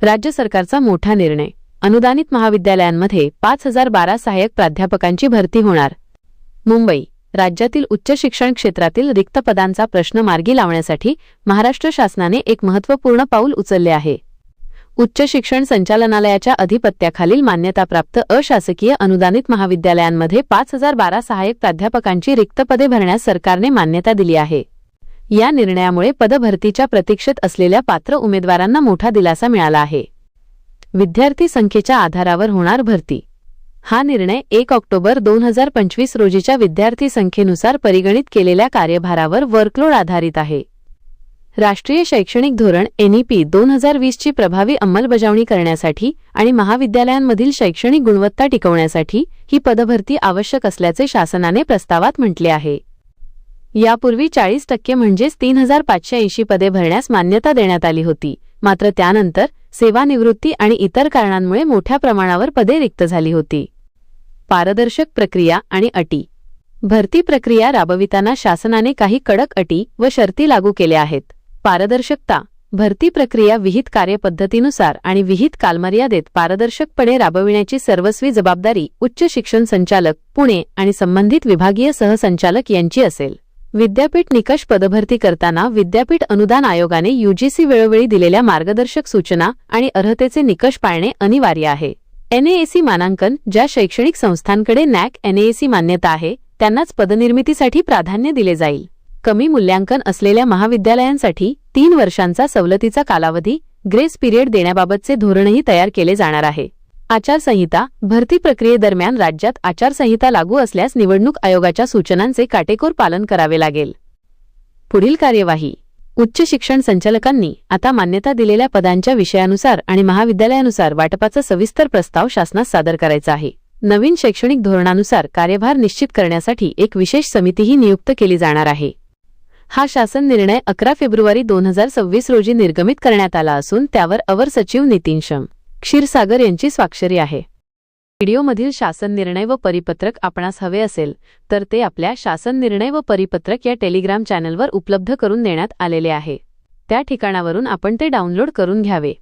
राज्य सरकारचा मोठा निर्णय। अनुदानित महाविद्यालयांमध्ये 5012 सहाय्यक प्राध्यापकांची भरती होणार। मुंबई। राज्यातील उच्च शिक्षण क्षेत्रातील रिक्त पदांचा प्रश्न मार्गी लावण्यासाठी महाराष्ट्र शासनाने एक महत्त्वपूर्ण पाऊल उचलले आहे। उच्च शिक्षण संचालनालयाच्या अधिपत्याखालील मान्यताप्राप्त अशासकीय अनुदानित महाविद्यालयांमध्ये 5012 सहाय्यक प्राध्यापकांची रिक्त पदे भरण्यास सरकारने मान्यता दिली आहे। या निर्णयामुळे पदभरतीच्या प्रतीक्षेत असलेल्या पात्र उमेदवारांना मोठा दिलासा मिळाला आहे। विद्यार्थी संख्येच्या आधारावर होणार भरती। हा निर्णय 1 ऑक्टोबर 2025 रोजीच्या विद्यार्थी संख्येनुसार परिगणित केलेल्या कार्यभारावर वर्कलोड आधारित आहे। राष्ट्रीय शैक्षणिक धोरण NEP 2020 ची प्रभावी अंमलबजावणी करण्यासाठी आणि महाविद्यालयांमधील शैक्षणिक गुणवत्ता टिकवण्यासाठी ही पदभरती आवश्यक असल्याचे शासनाने प्रस्तावात म्हटले आहे। यापूर्वी 40% म्हणजेच 3580 पदे भरण्यास मान्यता देण्यात आली होती, मात्र त्यानंतर सेवानिवृत्ती आणि इतर कारणांमुळे मोठ्या प्रमाणावर पदे रिक्त झाली होती। पारदर्शक प्रक्रिया आणि अटी। भरती प्रक्रिया राबविताना शासनाने काही कडक अटी व शर्ती लागू केल्या आहेत। पारदर्शकता। भरती प्रक्रिया विहित कार्यपद्धतीनुसार आणि विहित कालमर्यादेत पारदर्शकपणे राबविण्याची सर्वस्वी जबाबदारी उच्च शिक्षण संचालक, पुणे आणि संबंधित विभागीय सहसंचालक यांची असेल। विद्यापीठ निकष। पदभरती करताना विद्यापीठ अनुदान आयोगाने UGC वेळोवेळी दिलेल्या मार्गदर्शक सूचना आणि अर्हतेचे निकष पाळणे अनिवार्य आहे। NAAC मानांकन। ज्या शैक्षणिक संस्थांकडे NAAC NAAC मान्यता आहे त्यांनाच पदनिर्मितीसाठी प्राधान्य दिले जाईल। कमी मूल्यांकन असलेल्या महाविद्यालयांसाठी 3 वर्षांचा सवलतीचा कालावधी ग्रेस पिरियड देण्याबाबतचे धोरणही तयार केले जाणार आहे। आचारसंहिता। भरती प्रक्रियेदरम्यान राज्यात आचारसंहिता लागू असल्यास निवडणूक आयोगाच्या सूचनांचे काटेकोर पालन करावे लागेल। पुढील कार्यवाही। उच्च शिक्षण संचालकांनी आता मान्यता दिलेल्या पदांच्या विषयानुसार आणि महाविद्यालयानुसार वाटपाचा सविस्तर प्रस्ताव शासनास सादर करायचा आहे। नवीन शैक्षणिक धोरणानुसार कार्यभार निश्चित करण्यासाठी एक विशेष समितीही नियुक्त केली जाणार आहे। हा शासन निर्णय 11 फेब्रुवारी 2026 रोजी निर्गमित करण्यात आला असून त्यावर अवर सचिव नितीन क्षीरसागर यांची स्वाक्षरी आहे। व्हिडिओमधील शासन निर्णय व परिपत्रक आपणास हवे असेल तर ते आपल्या शासन निर्णय व परिपत्रक या टेलिग्राम चॅनलवर उपलब्ध करून देण्यात आलेले आहे। त्या ठिकाणावरून आपण ते डाउनलोड करून घ्यावे।